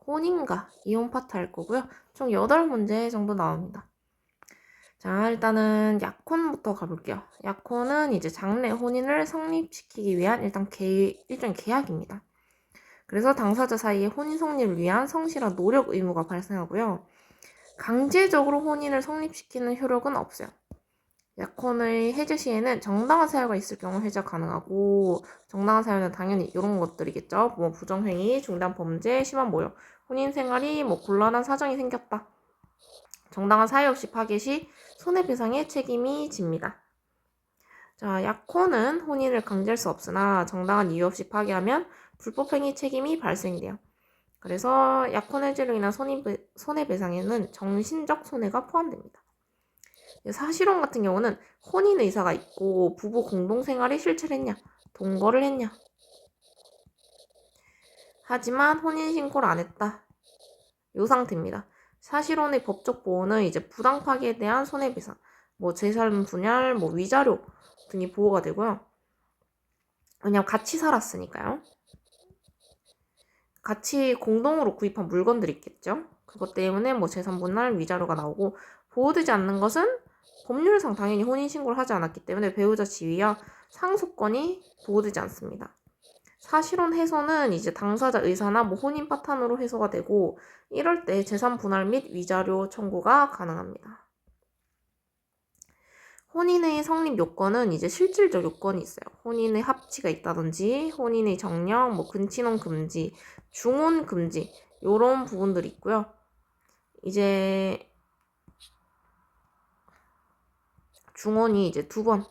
혼인과 이혼 파트 할 거고요. 총 8문제 정도 나옵니다. 자, 일단은 약혼부터 가볼게요. 약혼은 이제 장래 혼인을 성립시키기 위한 일종의 계약입니다. 그래서 당사자 사이의 혼인 성립을 위한 성실한 노력 의무가 발생하고요. 강제적으로 혼인을 성립시키는 효력은 없어요. 약혼의 해제 시에는 정당한 사유가 있을 경우 해제가 가능하고, 정당한 사유는 당연히 이런 것들이겠죠. 뭐 부정행위, 중단 범죄, 심한 모욕, 혼인 생활이 뭐 곤란한 사정이 생겼다. 정당한 사유 없이 파괴 시 손해배상의 책임이 집니다. 자, 약혼은 혼인을 강제할 수 없으나 정당한 이유 없이 파괴하면 불법행위 책임이 발생돼요. 그래서 약혼 해제로 인한 손해배상에는 정신적 손해가 포함됩니다. 사실혼 같은 경우는 혼인 의사가 있고 부부 공동생활이 실체했냐, 동거를 했냐. 하지만 혼인신고를 안 했다. 요 상태입니다. 사실혼의 법적 보호는 이제 부당 파기에 대한 손해배상, 뭐 재산 분할, 뭐 위자료 등이 보호가 되고요. 왜냐면 같이 살았으니까요. 같이 공동으로 구입한 물건들이 있겠죠. 그것 때문에 뭐 재산 분할, 위자료가 나오고, 보호되지 않는 것은 법률상 당연히 혼인신고를 하지 않았기 때문에 배우자 지위와 상속권이 보호되지 않습니다. 사실혼 해소는 이제 당사자 의사나 뭐 혼인 파탄으로 해소가 되고, 이럴 때 재산 분할 및 위자료 청구가 가능합니다. 혼인의 성립 요건은 이제 실질적 요건이 있어요. 혼인의 합치가 있다든지, 혼인의 정령, 뭐 근친혼 금지, 중혼 금지, 요런 부분들이 있고요. 이제 중혼이 이제 2번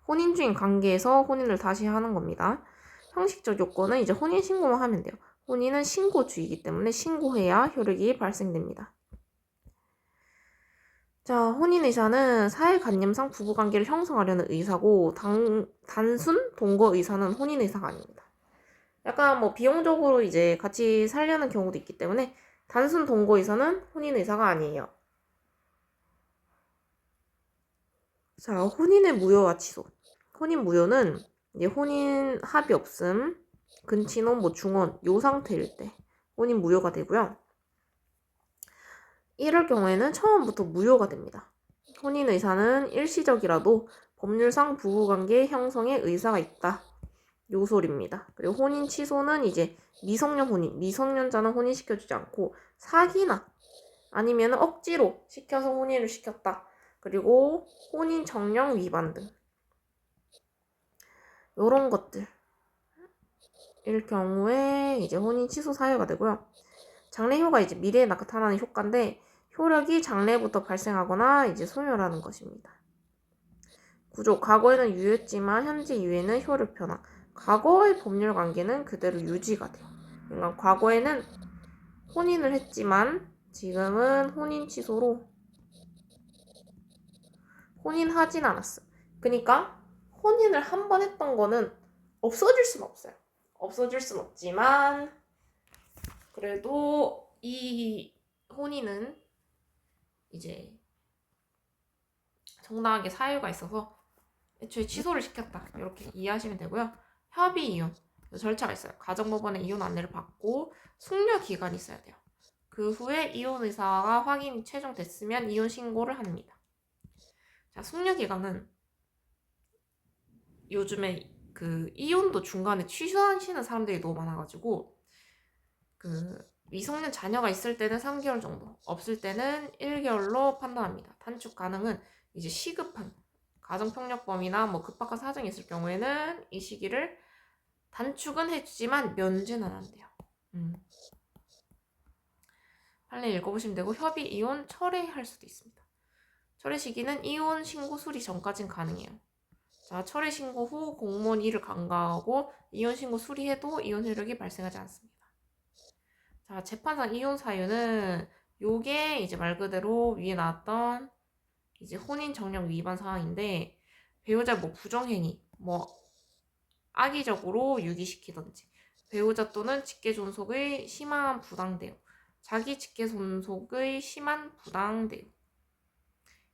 혼인 중인 관계에서 혼인을 다시 하는 겁니다. 형식적 요건은 이제 혼인 신고만 하면 돼요. 혼인은 신고주의이기 때문에 신고해야 효력이 발생됩니다. 자, 혼인의사는 사회관념상 부부관계를 형성하려는 의사고, 단순 동거 의사는 혼인의사가 아닙니다. 약간 뭐 비용적으로 이제 같이 살려는 경우도 있기 때문에 단순 동거 의사는 혼인의사가 아니에요. 자, 혼인의 무효와 취소. 혼인 무효는 이제 혼인 합의 없음, 근친혼, 뭐 중혼 요 상태일 때 혼인 무효가 되고요. 이럴 경우에는 처음부터 무효가 됩니다. 혼인 의사는 일시적이라도 법률상 부부관계 형성의 의사가 있다. 요 소리입니다. 그리고 혼인 취소는 이제 미성년 혼인, 미성년자는 혼인시켜주지 않고 사기나 아니면 억지로 시켜서 혼인을 시켰다. 그리고 혼인 정령 위반 등 요런 것들 일 경우에 이제 혼인 취소 사유가 되고요. 장래효가 이제 미래에 나타나는 효과인데 효력이 장래부터 발생하거나 이제 소멸하는 것입니다. 구조, 과거에는 유효했지만 현재 이후에는 효력 변화. 과거의 법률 관계는 그대로 유지가 돼요. 그러니까 과거에는 혼인을 했지만 지금은 혼인 취소로 혼인하진 않았어. 그러니까 혼인을 한 번 했던 거는 없어질 순 없어요. 없어질 순 없지만 그래도 이 혼인은 이제 정당하게 사유가 있어서 애초에 취소를 시켰다. 이렇게 이해하시면 되고요. 협의 이혼 절차가 있어요. 가정법원에 이혼 안내를 받고 숙려 기간이 있어야 돼요. 그 후에 이혼 의사가 확인이 최종됐으면 이혼 신고를 합니다. 자, 숙려 기간은 요즘에 그 이혼도 중간에 취소하시는 사람들이 너무 많아가지고 그 미성년 자녀가 있을 때는 3개월 정도, 없을 때는 1개월로 판단합니다. 단축 가능은 이제 시급한 가정폭력범이나 뭐 급박한 사정이 있을 경우에는 이 시기를 단축은 해주지만 면제는 안 돼요. 빨리 읽어보시면 되고 협의, 이혼, 철회할 수도 있습니다. 철회 시기는 이혼 신고 수리 전까진 가능해요. 자, 철회 신고 후 공무원 일을 간과하고 이혼 신고 수리해도 이혼 효력이 발생하지 않습니다. 자, 재판상 이혼 사유는 요게 이제 말 그대로 위에 나왔던 이제 혼인 정령 위반 사항인데 배우자 뭐 부정행위, 뭐 악의적으로 유기시키던지 배우자 또는 직계존속의 심한 부당대우, 자기 직계존속의 심한 부당대우.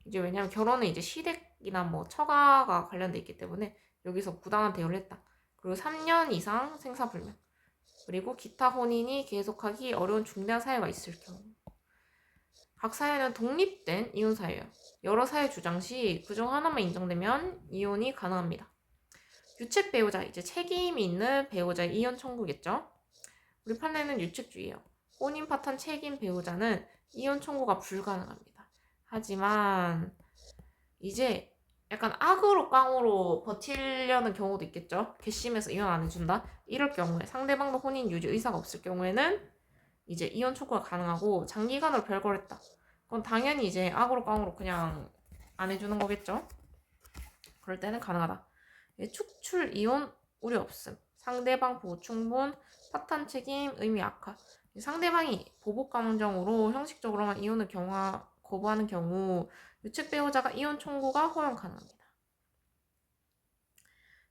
이제 왜냐면 결혼은 이제 시댁이나 뭐 처가가 관련돼 있기 때문에 여기서 부당한 대우를 했다. 그리고 3년 이상 생사불명. 그리고 기타 혼인이 계속하기 어려운 중대한 사유가 있을 경우. 각 사유는 독립된 이혼 사유예요. 여러 사유 주장 시 그중 하나만 인정되면 이혼이 가능합니다. 유책 배우자, 이제 책임이 있는 배우자의 이혼 청구겠죠. 우리 판례는 유책주의예요. 혼인 파탄 책임 배우자는 이혼 청구가 불가능합니다. 하지만 이제 약간 악으로 깡으로 버티려는 경우도 있겠죠. 괘씸해서 이혼 안 해준다. 이럴 경우에 상대방도 혼인 유지 의사가 없을 경우에는 이제 이혼 청구가 가능하고, 장기간으로 별거했다. 그건 당연히 이제 악으로 깡으로 그냥 안 해주는 거겠죠. 그럴 때는 가능하다. 축출 이혼 우려 없음. 상대방 보호 충분, 파탄 책임 의미 악화. 상대방이 보복 감정으로 형식적으로만 이혼을 거부하는 경우 유책 배우자가 이혼 청구가 허용 가능합니다.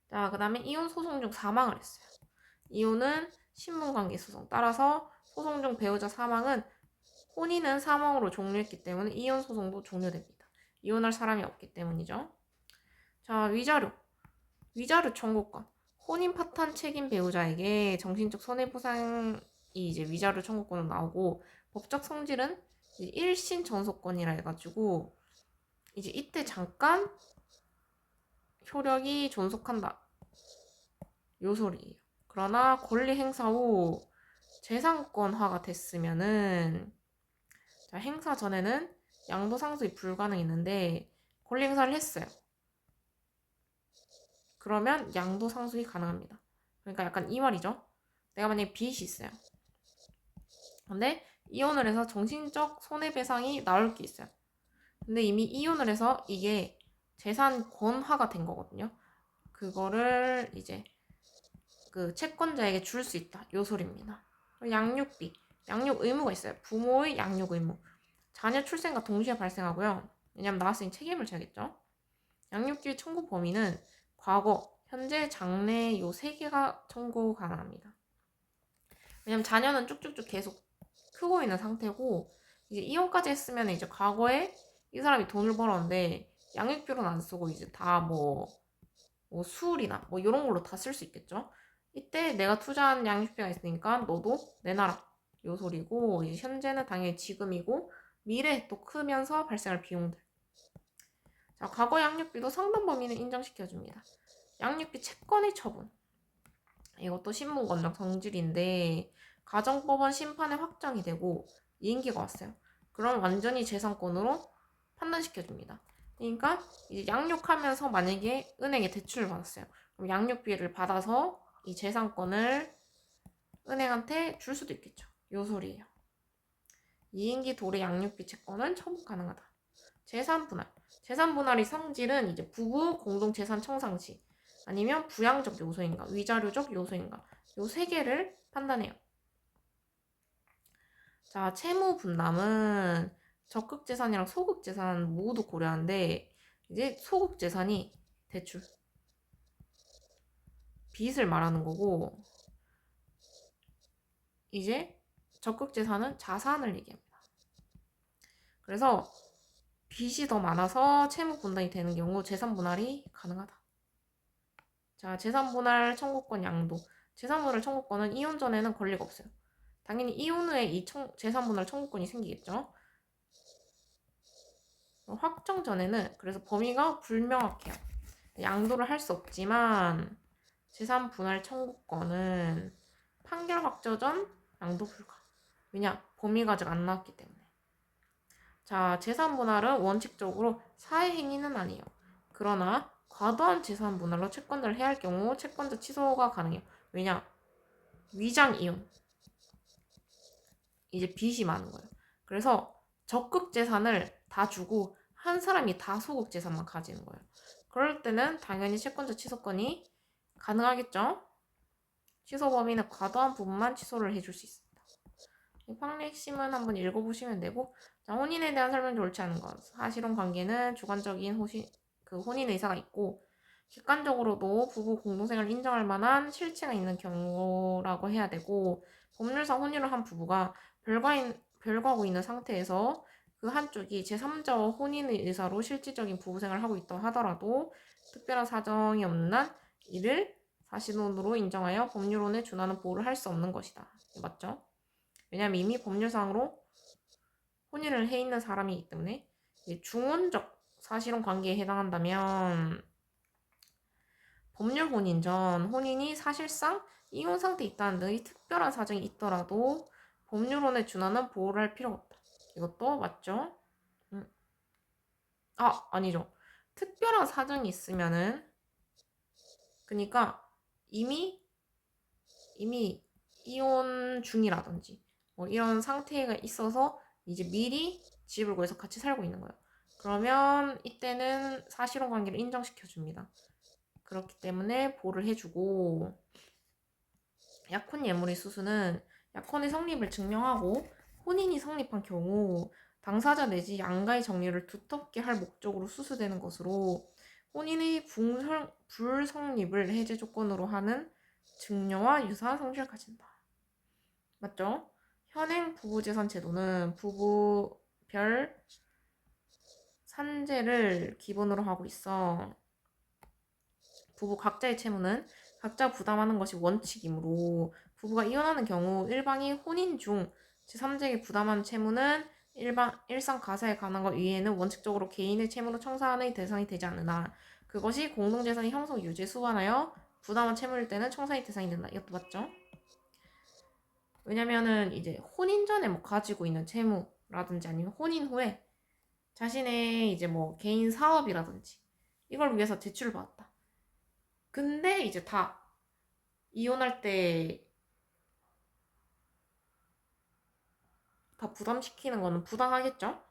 자, 그 다음에 이혼 소송 중 사망을 했어요. 이혼은 신분관계 소송. 따라서 소송 중 배우자 사망은 혼인은 사망으로 종료했기 때문에 이혼 소송도 종료됩니다. 이혼할 사람이 없기 때문이죠. 자, 위자료 청구권. 혼인 파탄 책임 배우자에게 정신적 손해보상이 이제 위자료 청구권으로 나오고, 법적 성질은 1심 전속권이라 해가지고 이제 이때 잠깐 효력이 존속한다, 요 소리예요. 그러나 권리 행사 후 재산권화가 됐으면은, 자, 행사 전에는 양도 상속이 불가능했는데 권리 행사를 했어요. 그러면 양도 상속이 가능합니다. 그러니까 약간 이 말이죠. 내가 만약에 빚이 있어요. 근데 이혼을 해서 정신적 손해배상이 나올 게 있어요. 근데 이미 이혼을 해서 이게 재산 권화가 된 거거든요. 그거를 이제 그 채권자에게 줄 수 있다, 요 소리입니다. 양육비, 양육 의무가 있어요. 부모의 양육 의무. 자녀 출생과 동시에 발생하고요. 왜냐면 나왔으니 책임을 져야겠죠. 양육비 청구 범위는 과거, 현재, 장래 요 세 개가 청구 가능합니다. 왜냐면 자녀는 쭉쭉쭉 계속 크고 있는 상태고, 이제 이혼까지 했으면 이제 과거에 이 사람이 돈을 벌었는데 양육비로는 안 쓰고 이제 다 뭐 수울이나 뭐 이런 걸로 다 쓸 수 있겠죠. 이때 내가 투자한 양육비가 있으니까 너도 내놔라, 요 소리고, 이제 현재는 당연히 지금이고, 미래에 또 크면서 발생할 비용들. 자, 과거 양육비도 상당 범위는 인정시켜줍니다. 양육비 채권의 처분. 이것도 신분권적 성질인데, 가정법원 심판에 확정이 되고 이행기가 왔어요. 그럼 완전히 재산권으로 판단시켜줍니다. 그러니까 이제 양육하면서 만약에 은행에 대출을 받았어요. 그럼 양육비를 받아서 이 재산권을 은행한테 줄 수도 있겠죠. 요 소리예요. 이행기 도래 양육비 채권은 처분 가능하다. 재산 분할. 재산 분할의 성질은 이제 부부 공동 재산 청산 시, 아니면 부양적 요소인가, 위자료적 요소인가, 요 세 개를 판단해요. 자, 채무 분담은 적극 재산이랑 소극 재산 모두 고려하는데, 이제 소극 재산이 대출, 빚을 말하는 거고, 이제 적극 재산은 자산을 얘기합니다. 그래서 빚이 더 많아서 채무 분담이 되는 경우 재산 분할이 가능하다. 자, 재산 분할 청구권 양도. 재산 분할 청구권은 이혼 전에는 권리가 없어요. 당연히 이혼 후에 이 재산 분할 청구권이 생기겠죠. 확정 전에는 그래서 범위가 불명확해요. 양도를 할 수 없지만 재산 분할 청구권은 판결 확정 전 양도 불가. 왜냐? 범위가 아직 안 나왔기 때문에. 자, 재산 분할은 원칙적으로 사회 행위는 아니에요. 그러나 과도한 재산 분할로 채권자를 해야 할 경우 채권자 취소가 가능해요. 왜냐? 위장 이혼. 이제 빚이 많은 거예요. 그래서 적극 재산을 다 주고 한 사람이 다 소극 재산만 가지는 거예요. 그럴 때는 당연히 채권자 취소권이 가능하겠죠. 취소 범위는 과도한 부분만 취소를 해줄 수 있습니다. 이 판례 핵심은 한번 읽어보시면 되고, 자, 혼인에 대한 설명이 옳지 않은 것. 사실혼 관계는 주관적인 혼인 의사가 있고, 객관적으로도 부부 공동생활을 인정할 만한 실체가 있는 경우라고 해야 되고, 법률상 혼인을 한 부부가 별거하고 있는 상태에서 그 한쪽이 제3자와 혼인의 의사로 실질적인 부부생활을 하고 있다 하더라도 특별한 사정이 없는 한 이를 사실혼으로 인정하여 법률혼에 준하는 보호를 할 수 없는 것이다. 맞죠? 왜냐하면 이미 법률상으로 혼인을 해 있는 사람이기 때문에 중혼적 사실혼 관계에 해당한다면 법률 혼인 전 혼인이 사실상 이혼 상태에 있다는 등의 특별한 사정이 있더라도 법률혼에 준하는 보호를 할 필요가 없다. 이것도 맞죠? 아니죠. 특별한 사정이 있으면은 그러니까 이미 이혼 중이라든지 뭐 이런 상태가 있어서 이제 미리 집을 구해서 같이 살고 있는 거예요. 그러면 이때는 사실혼 관계를 인정시켜 줍니다. 그렇기 때문에 보호를 해주고, 약혼 예물의 수수는 약혼의 성립을 증명하고 혼인이 성립한 경우 당사자 내지 양가의 정리를 두텁게 할 목적으로 수수되는 것으로 혼인의 불성립을 해제 조건으로 하는 증여와 유사한 성질을 가진다. 맞죠? 현행 부부재산 제도는 부부별 산재를 기본으로 하고 있어. 부부 각자의 채무는 각자 부담하는 것이 원칙이므로 부부가 이혼하는 경우 일방이 혼인 중 제3자에게 부담한 채무는 일상 가사에 관한 것 이외에는 원칙적으로 개인의 채무로 청산의 대상이 되지 않으나 그것이 공동재산의 형성 유지에 수반하여 부담한 채무일 때는 청산의 대상이 된다. 이것도 맞죠? 왜냐면은 이제 혼인 전에 뭐 가지고 있는 채무라든지 아니면 혼인 후에 자신의 이제 뭐 개인 사업이라든지 이걸 위해서 대출을 받았다. 근데 이제 다 이혼할 때 다 부담시키는 거는 부당하겠죠?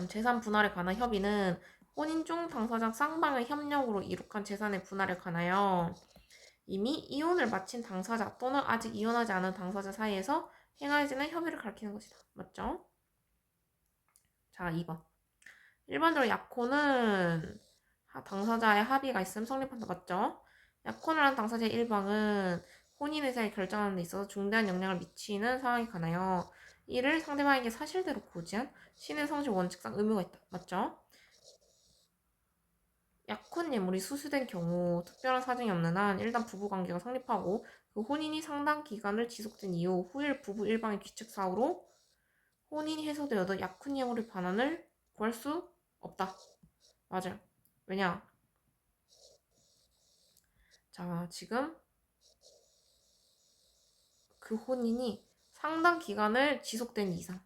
재산 분할에 관한 협의는 혼인 중 당사자 쌍방의 협력으로 이룩한 재산의 분할에 관하여 이미 이혼을 마친 당사자 또는 아직 이혼하지 않은 당사자 사이에서 행해지는 협의를 가리키는 것이다. 맞죠? 자, 2번. 일반적으로 약혼은 당사자의 합의가 있으면 성립한다. 맞죠? 약혼을 한 당사자의 일방은 혼인 의사를 결정하는 데 있어서 중대한 영향을 미치는 상황에 관하여 이를 상대방에게 사실대로 고지한 신의 성실 원칙상 의무가 있다. 맞죠? 약혼 예물이 수수된 경우 특별한 사정이 없는 한 일단 부부관계가 성립하고 그 혼인이 상당 기간을 지속된 이후 후일 부부 일방의 귀책 사유로 혼인이 해소되어도 약혼 예물의 반환을 구할 수 없다. 맞아요. 왜냐? 자, 지금 그 혼인이 상당 기간을 지속된 이상.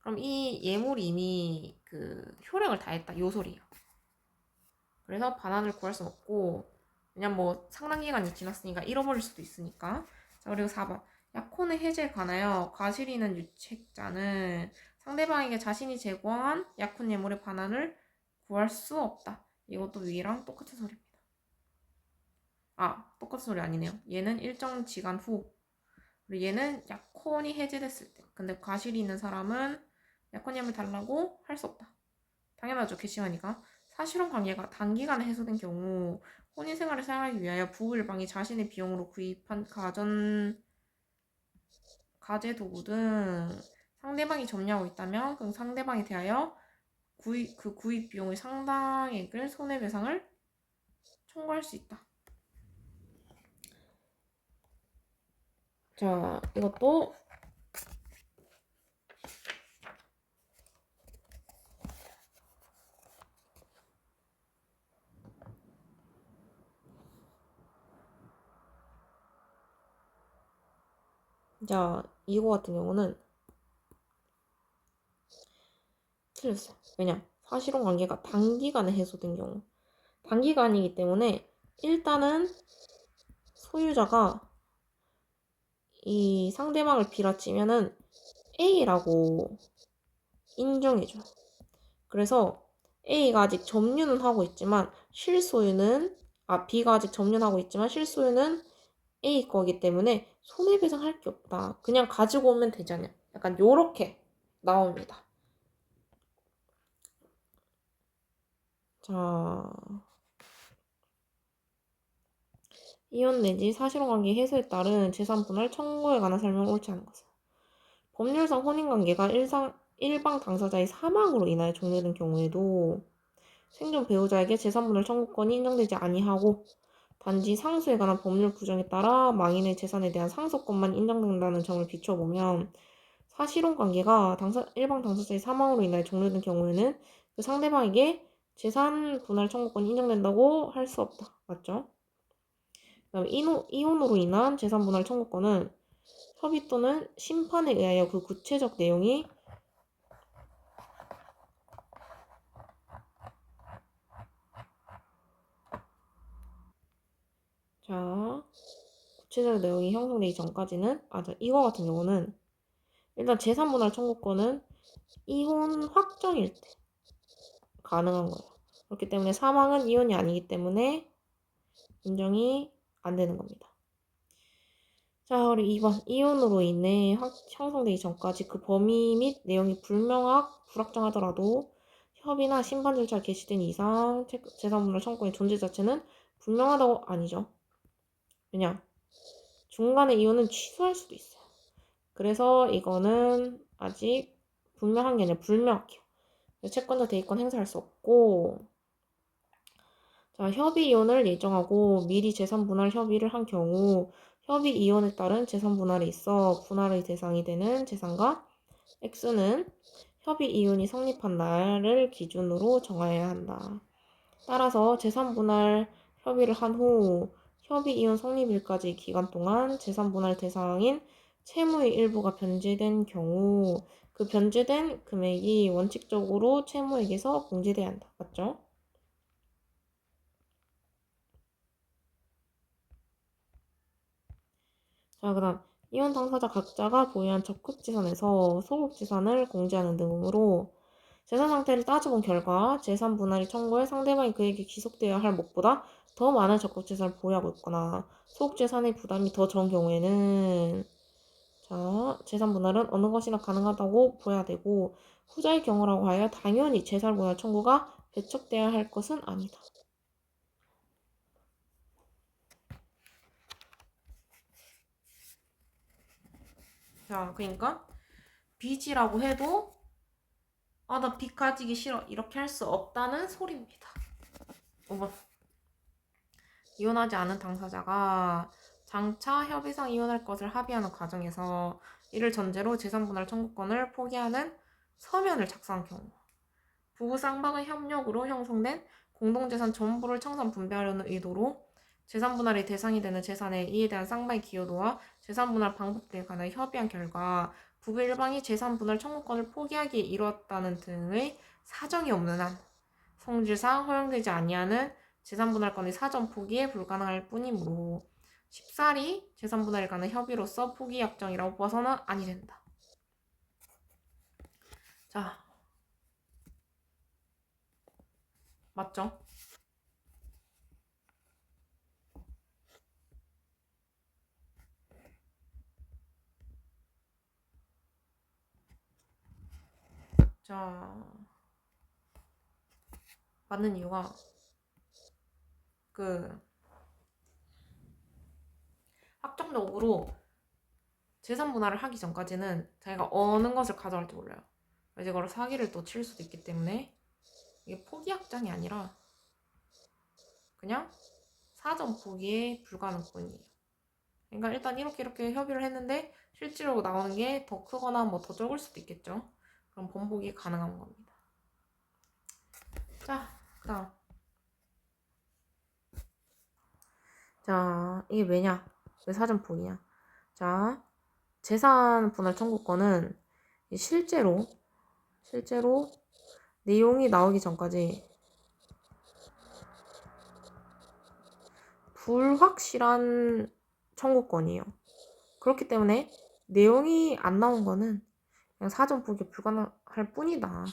그럼 이 예물이 이미 그 효력을 다했다. 요 소리예요. 그래서 반환을 구할 수 없고, 그냥 뭐 상당 기간이 지났으니까 잃어버릴 수도 있으니까. 자, 그리고 4번. 약혼의 해제에 관하여 과실이 있는 유책자는 상대방에게 자신이 제공한 약혼 예물의 반환을 구할 수 없다. 이것도 위랑 똑같은 소리입니다. 똑같은 소리 아니네요. 얘는 일정 기간 후. 그리고 얘는 약혼이 해제됐을 때. 근데 과실이 있는 사람은 약혼 예물 달라고 할 수 없다. 당연하죠. 괘씸하니까. 사실혼 관계가 단기간에 해소된 경우 혼인 생활을 사용하기 위하여 부부 일방이 자신의 비용으로 구입한 가재 도구 등 상대방이 점유하고 있다면 그럼 상대방에 대하여 그 구입 비용의 상당액을 손해배상을 청구할 수 있다. 자, 이것도 자, 이거 같은 경우는 틀렸어요. 왜냐? 사실혼 관계가 단기간에 해소된 경우. 단기간이기 때문에 일단은 소유자가 이 상대방을 빌어치면은 A라고 인정해줘요. 그래서 A가 아직 점유는 하고 있지만 실소유는 B가 아직 점유하고 있지만 실소유는 A 거기 때문에 손해배상 할 게 없다. 그냥 가지고 오면 되잖아요. 약간 요렇게 나옵니다. 자, 이혼 내지 사실혼 관계 해소에 따른 재산 분할 청구에 관한 설명은 옳지 않은 것은 법률상 혼인관계가 일방 당사자의 사망으로 인하여 종료된 경우에도 생존 배우자에게 재산 분할 청구권이 인정되지 아니하고 단지 상수에 관한 법률 규정에 따라 망인의 재산에 대한 상속권만 인정된다는 점을 비춰보면 사실혼 관계가 일방 당사자의 사망으로 인하여 종료된 경우에는 그 상대방에게 재산 분할 청구권이 인정된다고 할 수 없다. 맞죠? 그다음에 이혼으로 인한 재산 분할 청구권은 협의 또는 심판에 의하여 그 구체적 내용이 구체적 내용이 형성되기 전까지는 이거 같은 경우는 일단 재산 분할 청구권은 이혼 확정일 때 가능한 거예요. 그렇기 때문에 사망은 이혼이 아니기 때문에 인정이 안 되는 겁니다. 자, 우리 2번. 이혼으로 인해 형성되기 전까지 그 범위 및 내용이 불확정하더라도 협의나 심판 절차가 개시된 이상 재산분할 청구권의 존재 자체는 분명하다고 아니죠. 왜냐? 중간에 이혼은 취소할 수도 있어요. 그래서 이거는 아직 분명한 게 아니라 불명확해요. 채권자 대리권 행사할 수 없고, 자, 협의 이혼을 예정하고 미리 재산 분할 협의를 한 경우 협의 이혼에 따른 재산 분할에 있어 분할의 대상이 되는 재산과 X는 협의 이혼이 성립한 날을 기준으로 정하여야 한다. 따라서 재산 분할 협의를 한 후 협의 이혼 성립일까지 기간 동안 재산 분할 대상인 채무의 일부가 변제된 경우 그 변제된 금액이 원칙적으로 채무에게서 공제돼야 한다. 맞죠? 자, 그다음 이혼 당사자 각자가 보유한 적극재산에서 소극재산을 공제하는 등으로 재산 상태를 따져본 결과 재산 분할이 청구해 상대방이 그에게 귀속되어야 할 몫보다 더 많은 적극재산을 보유하고 있거나 소극재산의 부담이 더 적은 경우에는 재산 분할은 어느 것이나 가능하다고 보아야 되고 후자의 경우라고 하여 당연히 재산 분할 청구가 배척되어야 할 것은 아니다. 자, 그러니까 빚이라고 해도 나 빚 가지기 싫어 이렇게 할 수 없다는 소리입니다. 5번. 이혼하지 않은 당사자가 장차 협의상 이혼할 것을 합의하는 과정에서 이를 전제로 재산분할 청구권을 포기하는 서면을 작성한 경우 부부 쌍방의 협력으로 형성된 공동재산 전부를 청산 분배하려는 의도로 재산분할의 대상이 되는 재산에 이에 대한 쌍방의 기여도와 재산분할 방법 등에 관하여 협의한 결과 부부 일방이 재산분할 청구권을 포기하기에 이르렀다는 등의 사정이 없는 한 성질상 허용되지 아니하는 재산분할권의 사전 포기에 불가능할 뿐이므로 쉽사리 재산분할에 관한 협의로서 포기 약정이라고 봐서는 아니 된다. 자, 맞죠? 자, 맞는 이유가 확정적으로 재산 분할을 하기 전까지는 자기가 어느 것을 가져갈지 몰라요. 이제 그걸 사기를 또 칠 수도 있기 때문에 이게 포기 확정이 아니라 그냥 사전 포기에 불과한 뿐이에요. 그러니까 일단 이렇게 협의를 했는데 실제로 나오는 게 더 크거나 뭐 더 적을 수도 있겠죠. 그럼 번복이 가능한 겁니다. 자, 그다음. 자, 이게 왜냐? 왜 사전 포기냐? 자, 재산 분할 청구권은 실제로 내용이 나오기 전까지 불확실한 청구권이에요. 그렇기 때문에 내용이 안 나온 거는 그냥 사전 포기에 불가능할 뿐이다.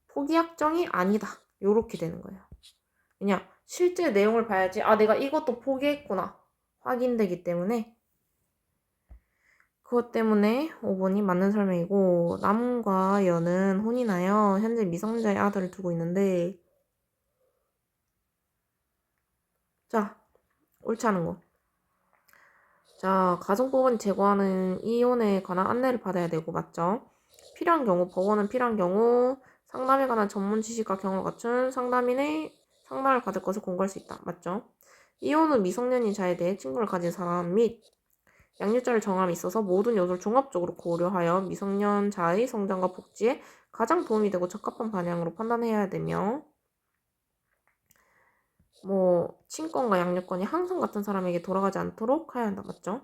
포기 확정이 아니다. 요렇게 되는 거예요. 그냥 실제 내용을 봐야지 내가 이것도 포기했구나 확인되기 때문에 그것 때문에 5번이 맞는 설명이고 남과 여는 혼인하여 현재 미성년자의 아들을 두고 있는데 자 옳지 않은 거. 자, 가정법원 제공하는 이혼에 관한 안내를 받아야 되고 맞죠? 필요한 경우 법원은 필요한 경우 상담에 관한 전문 지식과 경험을 갖춘 상담인의 상담을 받을 것을 권고할 수 있다. 맞죠? 이혼 후 미성년인 자에 대해 친구를 가진 사람 및 양육자를 정함에 있어서 모든 요소를 종합적으로 고려하여 미성년자의 성장과 복지에 가장 도움이 되고 적합한 방향으로 판단해야 되며 친권과 양육권이 항상 같은 사람에게 돌아가지 않도록 해야 한다. 맞죠?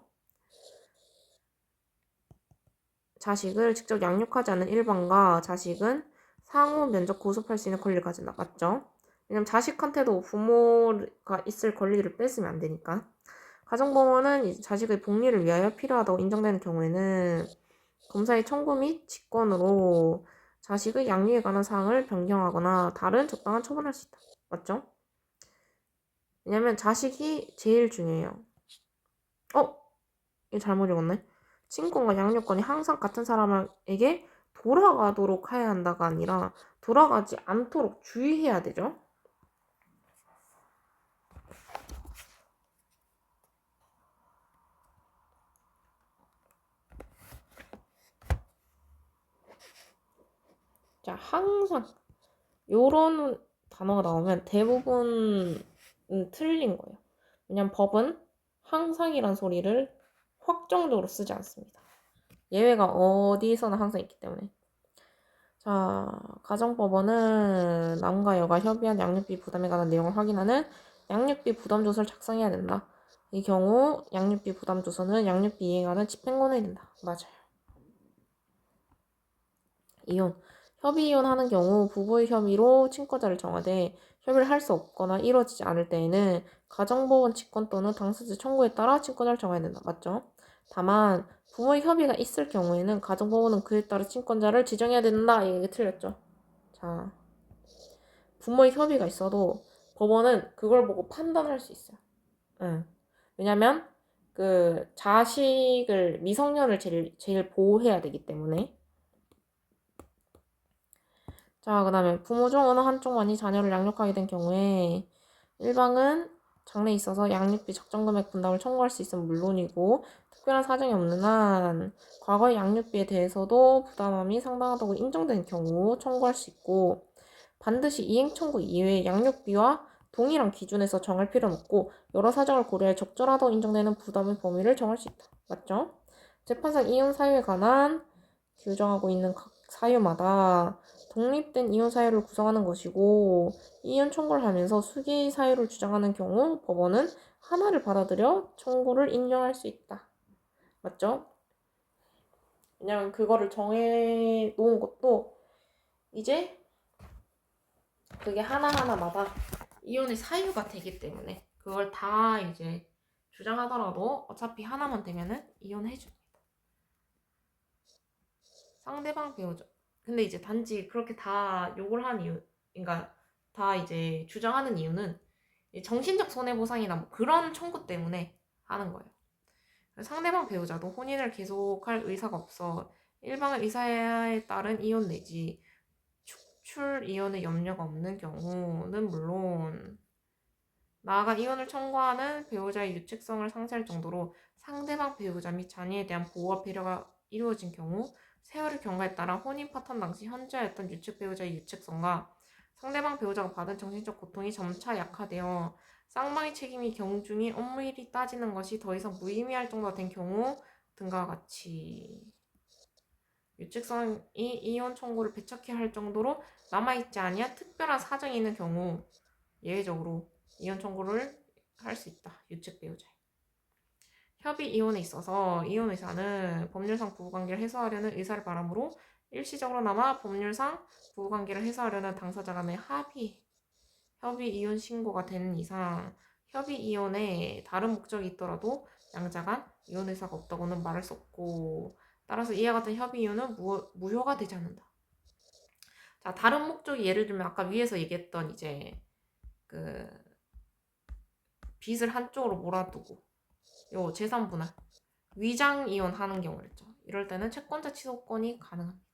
자식을 직접 양육하지 않는 일반과 자식은 상호 면접 고소할 수 있는 권리를 가진다. 맞죠? 왜냐면 자식한테도 부모가 있을 권리를 뺏으면 안 되니까. 가정법원은 자식의 복리를 위하여 필요하다고 인정되는 경우에는 검사의 청구 및 직권으로 자식의 양육에 관한 사항을 변경하거나 다른 적당한 처분할 수 있다. 맞죠? 왜냐면 자식이 제일 중요해요. 이거 잘못 읽었네. 친권과 양육권이 항상 같은 사람에게 돌아가도록 해야 한다가 아니라 돌아가지 않도록 주의해야 되죠. 자, 항상 요런 단어가 나오면 대부분 틀린 거예요. 왜냐면 법은 항상이란 소리를 확정적으로 쓰지 않습니다. 예외가 어디서나 항상 있기 때문에. 자, 가정법원은 남과 여가 협의한 양육비 부담에 관한 내용을 확인하는 양육비 부담조서를 작성해야 된다. 이 경우 양육비 부담조서는 양육비 이행에 관한 집행권을 낸다. 맞아요. 이혼. 협의 이혼하는 경우 부부의 협의로 친권자를 정하되 협의를 할 수 없거나 이루어지지 않을 때에는 가정법원 직권 또는 당사자 청구에 따라 친권자를 정해야 된다. 맞죠? 다만 부모의 협의가 있을 경우에는 가정법원은 그에 따라 친권자를 지정해야 된다. 이게 틀렸죠. 자, 부모의 협의가 있어도 법원은 그걸 보고 판단할 수 있어요. 왜냐면 그 자식을 미성년을 제일 보호해야 되기 때문에. 자, 그 다음에 부모 중 어느 한쪽만이 자녀를 양육하게 된 경우에 일방은 장래에 있어서 양육비 적정 금액 분담을 청구할 수 있으면 물론이고 특별한 사정이 없는 한 과거의 양육비에 대해서도 부담함이 상당하다고 인정된 경우 청구할 수 있고 반드시 이행 청구 이외에 양육비와 동일한 기준에서 정할 필요는 없고 여러 사정을 고려해 적절하다고 인정되는 부담의 범위를 정할 수 있다. 맞죠? 재판상 이혼 사유에 관한 규정하고 있는 각 사유마다 독립된 이혼 사유를 구성하는 것이고 이혼 청구를 하면서 수기 사유를 주장하는 경우 법원은 하나를 받아들여 청구를 인정할 수 있다. 맞죠? 왜냐면 그거를 정해 놓은 것도 이제 그게 하나하나마다 이혼의 사유가 되기 때문에 그걸 다 이제 주장하더라도 어차피 하나만 되면은 이혼해줍니다. 상대방 배우자. 근데 이제 단지 그렇게 다 욕을 한 이유, 그러니까 다 이제 주장하는 이유는 정신적 손해보상이나 뭐 그런 청구 때문에 하는 거예요. 상대방 배우자도 혼인을 계속할 의사가 없어 일방의 의사에 따른 이혼 내지 축출 이혼의 염려가 없는 경우는 물론 나아가 이혼을 청구하는 배우자의 유책성을 상쇄할 정도로 상대방 배우자 및 자녀에 대한 보호와 배려가 이루어진 경우 세월의 경과에 따라 혼인 파탄 당시 현재였던 유책 배우자의 유책성과 상대방 배우자가 받은 정신적 고통이 점차 약화되어 쌍방의 책임이 경중이 엄밀히 따지는 것이 더 이상 무의미할 정도가 된 경우 등과 같이 유책성이 이혼 청구를 배척해야 할 정도로 남아있지 아니한 특별한 사정이 있는 경우 예외적으로 이혼 청구를 할 수 있다. 유책 배우자에. 협의 이혼에 있어서 이혼 의사는 법률상 부부관계를 해소하려는 의사를 바람으로 일시적으로나마 법률상 부부관계를 해소하려는 당사자 간의 협의 이혼 신고가 되는 이상 협의 이혼에 다른 목적이 있더라도 양자 간 이혼 의사가 없다고는 말할 수 없고 따라서 이와 같은 협의 이혼은 무효가 되지 않는다. 자, 다른 목적이 예를 들면 아까 위에서 얘기했던 이제 그 빚을 한쪽으로 몰아두고 요 재산분할 위장 이혼하는 경우였죠. 이럴 때는 채권자 취소권이 가능합니다.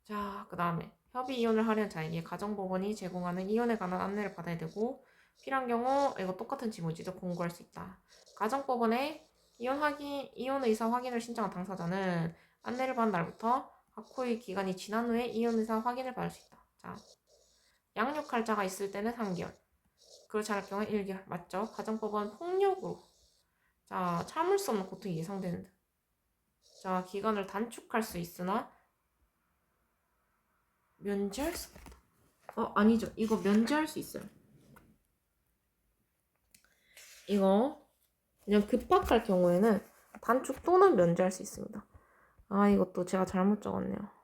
자, 그 다음에 협의 이혼을 하려는 자에게 가정법원이 제공하는 이혼에 관한 안내를 받아야 되고 필요한 경우 이거 똑같은 지문지도 공고할 수 있다. 가정법원에 이혼 의사 확인을 신청한 당사자는 안내를 받은 날부터 각 호의 기간이 지난 후에 이혼 의사 확인을 받을 수 있다. 자, 양육할 자가 있을 때는 3개월, 그렇지 않을 경우에 1개월. 맞죠? 가정법원 폭력으로. 자, 참을 수 없는 고통이 예상되는 등. 자, 기간을 단축할 수 있으나 면제할 수 없다. 아니죠. 이거 면제할 수 있어요. 이거 그냥 급박할 경우에는 단축 또는 면제할 수 있습니다. 아, 이것도 제가 잘못 적었네요.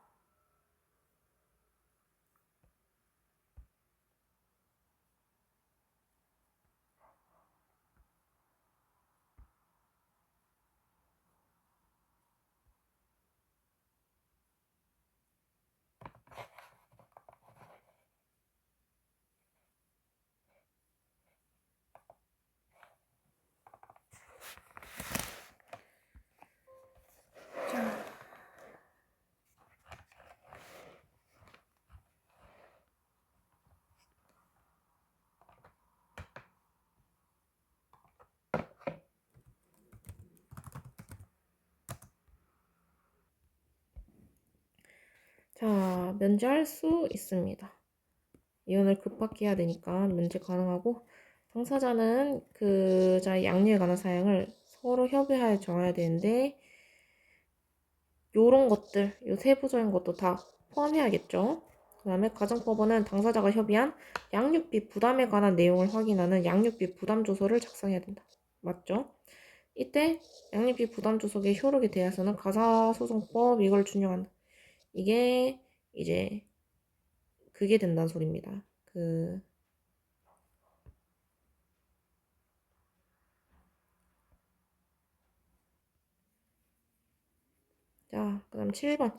자, 면제할 수 있습니다. 이혼을 급하게 해야 되니까 면제 가능하고, 당사자는 그자의 양육에 관한 사양을 서로 협의하여 정해야 되는데, 요런 것들, 요 세부적인 것도 다 포함해야겠죠. 그 다음에 가정법원은 당사자가 협의한 양육비 부담에 관한 내용을 확인하는 양육비 부담 조서를 작성해야 된다. 맞죠? 이때 양육비 부담 조서의 효력에 대해서는 가사소송법 이걸 준용한다. 이게 이제 그게 된다는 소리입니다. 자, 그 다음 7번.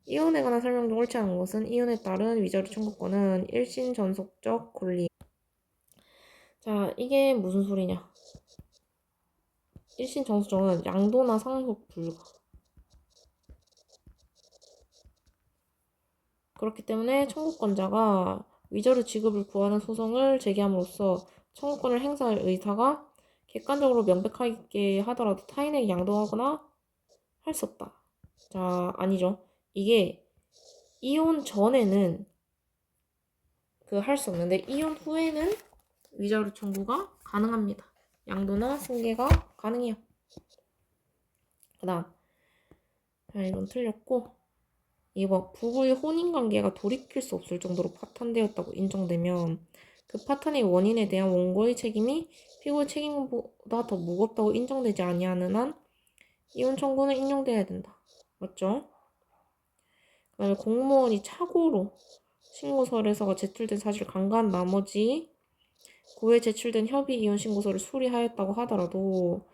이혼에 관한 설명 중 옳지 않은 것은 이혼에 따른 위자료 청구권은 일신 전속적 권리. 자, 이게 무슨 소리냐? 일신 전속적은 양도나 상속 불가. 그렇기 때문에 청구권자가 위자료 지급을 구하는 소송을 제기함으로써 청구권을 행사할 의사가 객관적으로 명백하게 하더라도 타인에게 양도하거나 할 수 없다. 자, 아니죠. 이게 이혼 전에는 할 수 없는데 이혼 후에는 위자료 청구가 가능합니다. 양도나 승계가 가능해요. 그 다음, 자, 이건 틀렸고 2번, 부부의 혼인관계가 돌이킬 수 없을 정도로 파탄되었다고 인정되면 그 파탄의 원인에 대한 원고의 책임이 피고의 책임보다 더 무겁다고 인정되지 아니하는 한 이혼 청구는 인정돼야 된다. 맞죠? 그 다음에 공무원이 착오로 신고서에서가 제출된 사실을 간과한 나머지 그 후에 제출된 협의 이혼 신고서를 수리하였다고 하더라도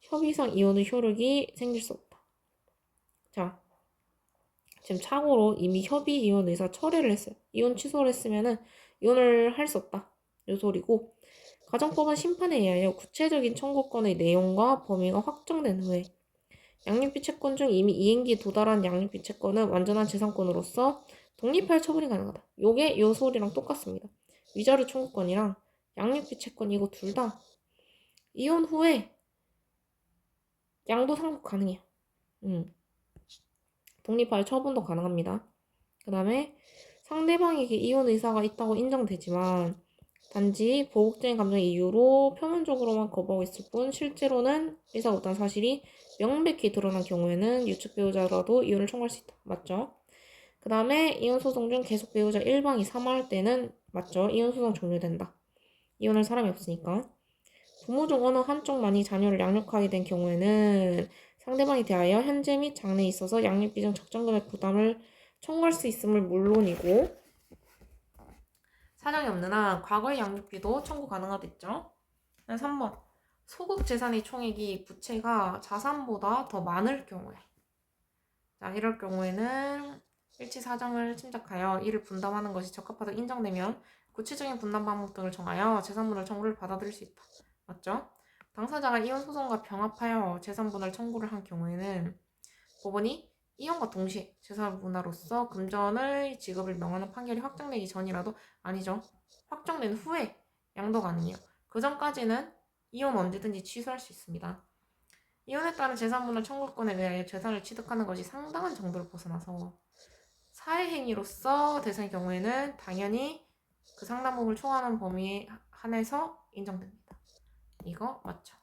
협의상 이혼의 효력이 생길 수 없다. 자, 지금 착오로 이미 협의 이혼 의사 철회를 했어요. 이혼 취소를 했으면은 이혼을 할 수 없다. 이 소리고, 가정법원 심판에 의하여 구체적인 청구권의 내용과 범위가 확정된 후에 양육비 채권 중 이미 이행기에 도달한 양육비 채권은 완전한 재산권으로서 독립할 처분이 가능하다. 요게 요 소리랑 똑같습니다. 위자료 청구권이랑 양육비 채권 이거 둘 다 이혼 후에 양도 상속 가능해요. 독립할 처분도 가능합니다. 그 다음에 상대방에게 이혼 의사가 있다고 인정되지만 단지 보복적인 감정의 이유로 표면적으로만 거부하고 있을 뿐 실제로는 의사가 없다는 사실이 명백히 드러난 경우에는 유축 배우자라도 이혼을 청구할 수 있다. 맞죠? 그 다음에 이혼 소송 중 계속 배우자 일방이 사망할 때는 맞죠? 이혼 소송 종료된다. 이혼할 사람이 없으니까. 부모 중 어느 한쪽만이 자녀를 양육하게 된 경우에는 상대방에 대하여 현재 및 장래에 있어서 양육비 중 적정 금액 부담을 청구할 수 있음을 물론이고 사정이 없는 한 과거의 양육비도 청구 가능하겠죠. 3번. 소극 재산의 총액이 부채가 자산보다 더 많을 경우에 자, 이럴 경우에는 일치 사정을 침착하여 이를 분담하는 것이 적합하다고 인정되면 구체적인 분담 방법 등을 정하여 재산분할 청구를 받아들일 수 있다. 맞죠? 당사자가 이혼 소송과 병합하여 재산분할 청구를 한 경우에는 법원이 이혼과 동시에 재산분할로서 금전의 지급을 명하는 판결이 확정되기 전이라도 아니죠. 확정된 후에 양도 가능해요. 그 전까지는 이혼 언제든지 취소할 수 있습니다. 이혼에 따른 재산분할 청구권에 의하여 재산을 취득하는 것이 상당한 정도를 벗어나서 사회행위로서 대상의 경우에는 당연히 그 상담법을 초과하는 범위에 한해서 인정됩니다. 이거 맞죠?